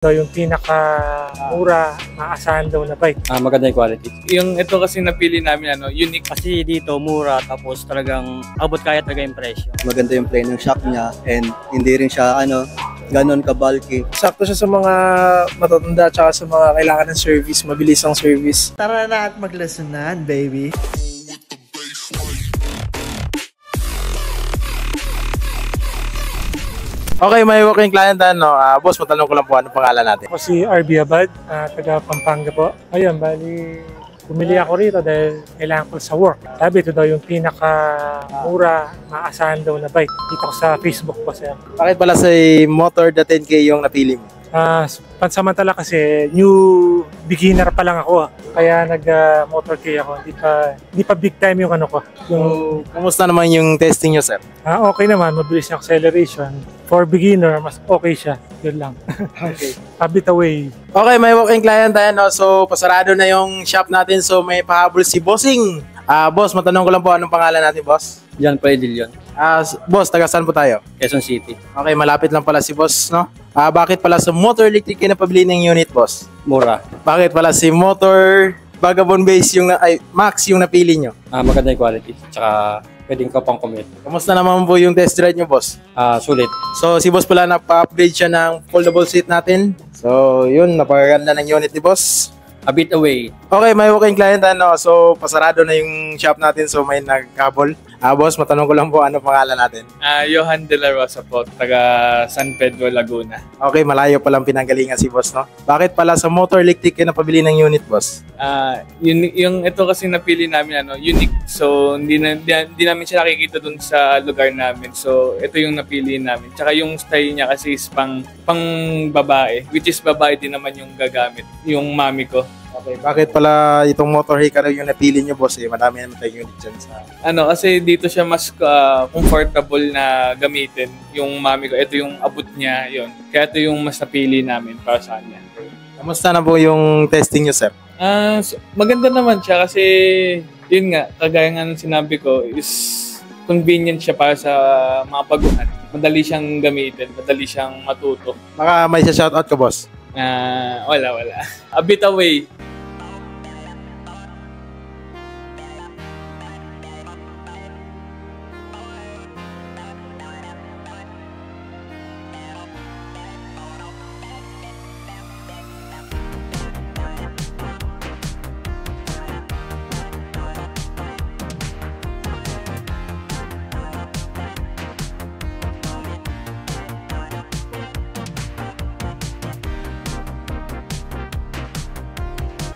daw yung pinaka-mura, maasahan daw na bike. Maganda yung quality. Yung ito kasi napili namin, unique. Kasi dito mura, tapos talagang abot kaya talaga yung presyo. Maganda yung play ng shock niya and hindi rin siya ganon ka-bulky. Sakto siya sa mga matatanda at sa mga kailangan ng service, mabilis ang service. Tara na at maglesonan, baby. Okay, may walking client boss, matanong ko lang po anong pangalan natin. Ako si RB Abad, taga Pampanga po. Ayun, bali, bumili ako rito dahil kailangan ko sa work. Sabi ito daw yung pinaka-mura, maasahan daw na bike. Dito ko sa Facebook po, sir. Bakit pala sa motor na 10K yung napili mo? Pansamantala kasi new beginner pa lang ako. Kaya nag-motor key ako. Hindi pa big time yung ko. Yung, Kumusta naman yung testing nyo, sir? okay naman, mabilis yung acceleration. For beginner, mas okay siya. Yun lang. Okay. A bit away. Okay, may walking client tayo, no? So, pasarado na yung shop natin. So, may pahabol si Bossing. Boss, matanong ko lang po anong pangalan natin, boss? Diyan pa yun. Boss, taga saan po tayo? Quezon City. Okay, malapit lang pala si boss, no? Bakit pala sa motor electric kayo napabili ng unit, boss? Mura. Bakit pala si motor vagabond base max yung napili nyo? Maganda yung quality. Tsaka pwedeng ka pang commute. Kamusta naman po yung test drive nyo, boss? Sulit. So, si boss pala napa-upgrade siya ng foldable seat natin. So, yun, napakaganda ng unit ni boss. A bit away. Okay, may walking client so pasarado na yung shop natin, so may nagkabol. Boss, matanong ko lang po ano pangalan natin. Johan De La Rosa po, taga San Pedro, Laguna. Okay, malayo palang pinanggalingan si boss, no? Bakit pala sa motor electric kayo napabili ng unit, boss? Yung ito kasi napili namin, unique. So, hindi namin siya nakikita dun sa lugar namin. So, ito yung napili namin. Tsaka yung style niya kasi is pang babae, which is babae din naman yung gagamit, yung mami ko. Okay, bakit pala itong motor Hikaru yung napili nyo, boss? Madami naman tayong unit dyan sa... Kasi dito siya mas comfortable na gamitin. Yung mami ko, ito yung abot niya, yun. Kaya ito yung mas napili namin para sa kanya. Kamusta na po yung testing nyo, sir? Maganda naman siya kasi, yun nga, kagaya nga ng sinabi ko, is convenient siya para sa mga baguhan. Madali siyang gamitin, madali siyang matuto. Baka may shoutout ka, boss? Wala. A bit away.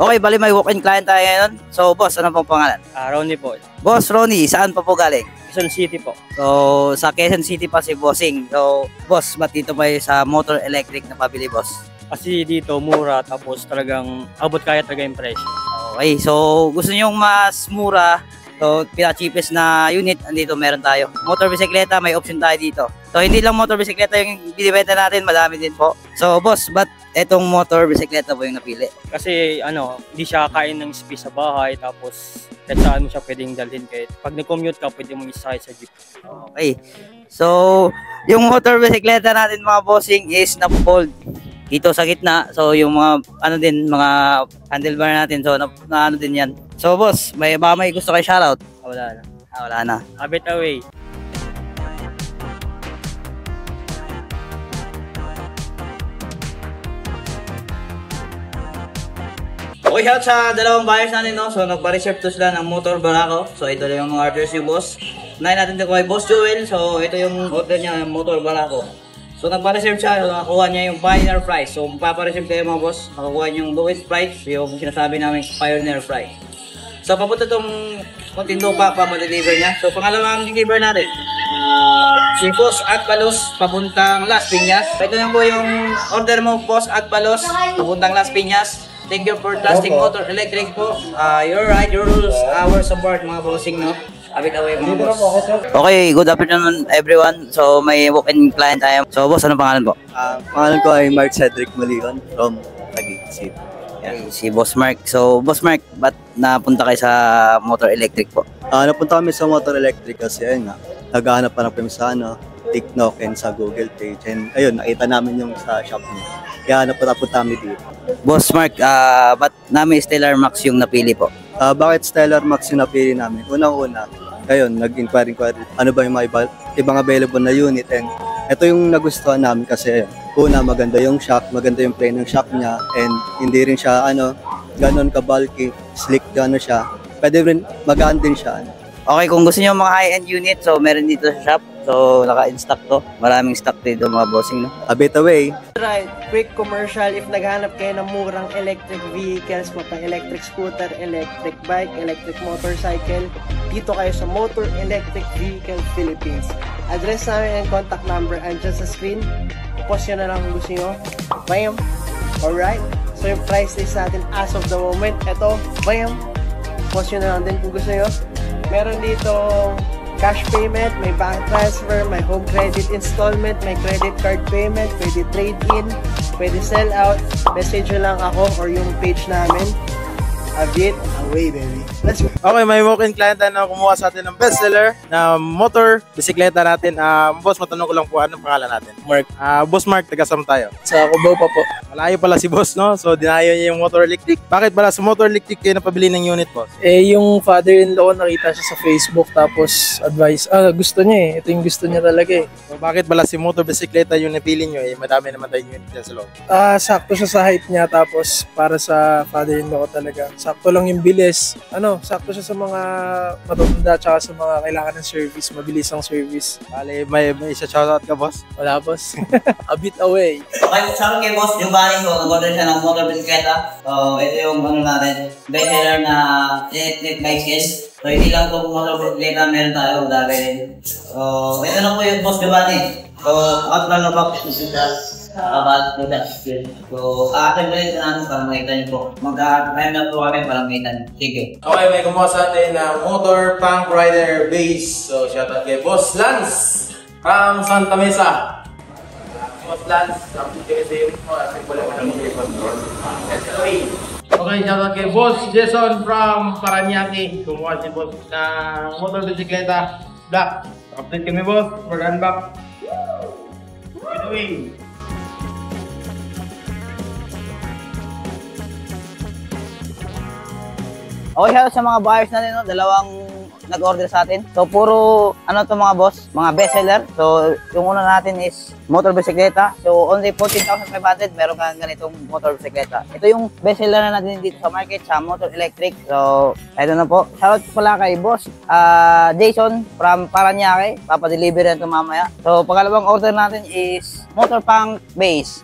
Okay, bali may walk-in client tayo ngayon. So, boss, ano pong pangalan? Ronnie po. Boss Ronnie, saan pa po galing? Quezon City po. So, sa Quezon City pa si Bossing. So, boss, ba't dito ba sa motor electric na pabili, boss? Kasi dito mura, tapos talagang abot kaya talaga yung presyo. Okay, so gusto nyo mas mura, so pinaka-cheapest na unit, andito meron tayo. Motor bisikleta, may option tayo dito. So, hindi lang motor bisikleta yung binibenta natin, madami din po. So, boss, ba't etong motor bisikleta po yung napili? Kasi hindi siya kain ng space sa bahay, tapos kahit saan mo siya pwedeng dalhin. Kahit pag nag-commute ka, pwede mong isakay sa jeep. Okay. So, yung motor bisikleta natin mga bossing is na-fold dito sa gitna. So, yung mga mga handlebar natin, so na din yan. So, boss, may gusto kayo shoutout? Wala na. Wala na. A bit away. Okay, shout sa dalawang buyers natin, no? So, nagpa-reserve to sila ng motor Barako. So, ito lang yung mga orders yung boss. Unahin natin ito kay Boss Joel. So, ito yung order niya, motor Barako. So, nagpa-reserve siya. So, nakakuha niya yung pioneer price. So, magpapa-reserve kayo mga boss. Nakakuha niya yung lowest price. Yung sinasabi namin pioneer price. So, papunta itong Contino pa ma-deliver niya. So, pangalawang deliver natin. Si Boss Agpalos, papuntang Las Piñas. Ito na po yung order mo, Boss Agpalos, papuntang Las Piñas. Thank you for trusting motor electric po. Your right, your rules, our support mga bossing, no? Abit away mga boss. Okay, good afternoon everyone. So may walk-in client tayo. So boss, ano pangalan po? Pangalan ko ay Mark Cedric Malion from Taguig City. Okay, si Boss Mark. So Boss Mark, ba't napunta kayo sa motor electric po? Napunta kami sa motor electric kasi ayun nga, naghahanap pa kami sa TikTok and sa Google page. And ayun, nakita namin yung sa shop niya. Kaya napunta kami dito. Boss Mark, ba't namin Stellar Max yung napili po? Bakit Stellar Max yung napili namin? Unang-una, ngayon, nag-inquiry, ano ba yung mga ibang available na unit, and ito yung nagustuhan namin kasi una, maganda yung shock, maganda yung play ng shock niya, and hindi rin siya ganon ka-bulky, slick siya. Pwede rin magaan din siya. Okay, kung gusto niyo mga high-end unit, so meron dito sa shop. So, naka-in-stock to. Maraming stock dito mga bossing, no? A bit away. Right, quick commercial. If naghanap kayo ng murang electric vehicles, electric scooter, electric bike, electric motorcycle, dito kayo sa Motor Electric Vehicle Philippines. Address namin and contact number andyan sa screen. Post nyo na lang kung gusto nyo. Bam! Alright? So, yung price list natin as of the moment, ito, bam! Post nyo na lang din kung gusto nyo. Meron dito cash payment, may bank transfer, may home credit installment, may credit card payment, pwede trade-in, pwede sell out. Message nyo lang ako or yung page namin. A bit away, baby. Let's go. Okay, may walk-in client na kumuha sa atin ng bestseller na motor, bisikleta natin. Boss, matanong ko lang po, anong pangalan natin? Mark. Boss Mark, taga-saan tayo? Sa Cubao pa po. Malayo pala si boss, no? So, dinayo niya yung motor electric. Bakit pala sa motor electric kayo napabili ng unit, boss? Yung father-in-law, nakita siya sa Facebook, tapos advice, gusto niya Ito yung gusto niya talaga So, bakit pala si motor bisikleta yung napili nyo? Madami naman tayong unit dyan sa loob. Sakto siya sa height niya, tapos para sa father-in-law ko talaga. Sakto lang yung bilis. Sakto siya sa mga matutanda, tsaka sa mga kailangan ng service, mabilis ang service. Bale, may isa shoutout ka, boss? Wala, boss. A bit away. Okay, sabi kay Boss Giovanni, so nag-order siya ng motor bisikleta. So, ito yung natin, bestseller na electric bicycle. So, hindi lang po motor bisikleta, meron tayo dahil. So, ito na po yung Boss Giovanni. So, out lang na box. About to that. So, atin ulit na para makita niyo po. Mag-time na po kami para makita niyo. Sige. Okay, may kumuha sa atin na motor punk rider base. So, shoutout kay Boss Lance from Santa Mesa. Boss Lance, okay, shoutout kay Boss Jason from Paranaque. Kumuha si Boss na motor bisikleta black. Update kami, boss. Mag-unbox. Anyway. Okay, hello sa mga buyers natin, no? Dalawang nag-order sa atin. So, puro, to mga boss? Mga bestseller. So, yung una natin is motor bisikleta. So, only 14,500, meron kang ganitong motor bisikleta. Ito yung bestseller na natin dito sa market, sa motor electric. So, eto na po. Shoutout pala kay boss Jason from Paranaque. Papadeliver na ito mamaya. So, pangalawang order natin is motor punk base.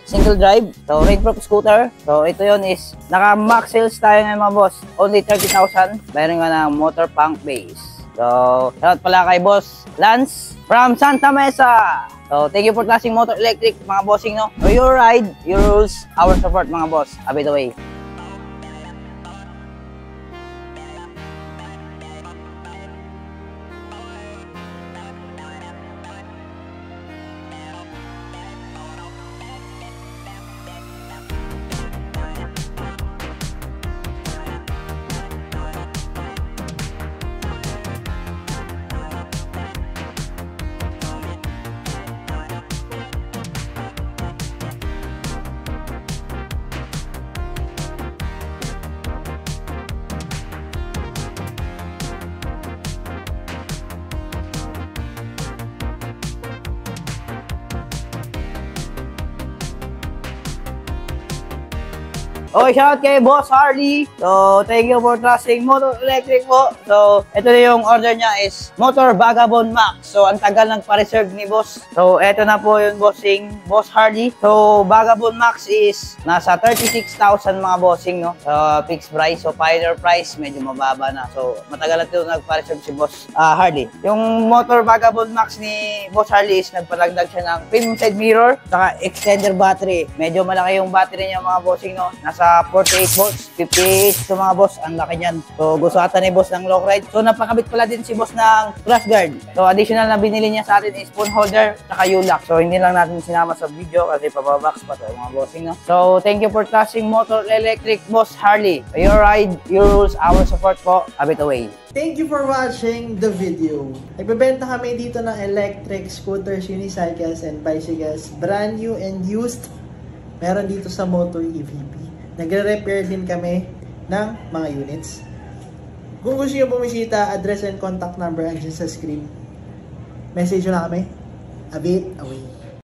Single drive. So, rainproof scooter. So, ito yon is naka-max sales tayo ngayon mga boss. Only 30,000. Meron ka ng motor punk base. So, shoutout pala kay boss Lance from Santa Mesa. So, thank you for classing motor electric mga bossing, no? So, your ride, your rules, our support mga boss. A bit away. Okay, shout kay Boss Harley. So, thank you for trusting Motor Electric po. So, ito na yung order niya is Motor Vagabond Max. So, ang tagal nagpa-reserve ni Boss. So, ito na po yung bossing Boss Harley. So, Vagabond Max is nasa 36,000 mga bossing, no? So, fixed price. So, pioneer price, medyo mababa na. So, matagal na ito nagpa-reserve si Boss Harley. Yung Motor Vagabond Max ni Boss Harley is nagpalagdag siya ng premium side mirror, saka extender battery. Medyo malaki yung battery niya mga bossing, no? Nasa 48 volts, 58 so mga boss, ang laki niyan. So gusto ata ni boss ng long ride. So napakabit pala din si boss ng crash guard. So additional na binili niya sa atin is phone holder saka U-lock. So hindi lang natin sinama sa video kasi pababox pa to mga bossing, no? So thank you for trusting Motor Electric Boss Harley. Your ride, your rules, our support po. A bit away. Thank you for watching the video. Nagbebenta kami dito ng electric scooters, unicycles, and bicycles. Brand new and used. meron dito sa Motor EVP. Nagre-repair din kami ng mga units. Kung gusto nyo bumisita, address and contact number andyan sa screen. Message nyo na kami. A bit away.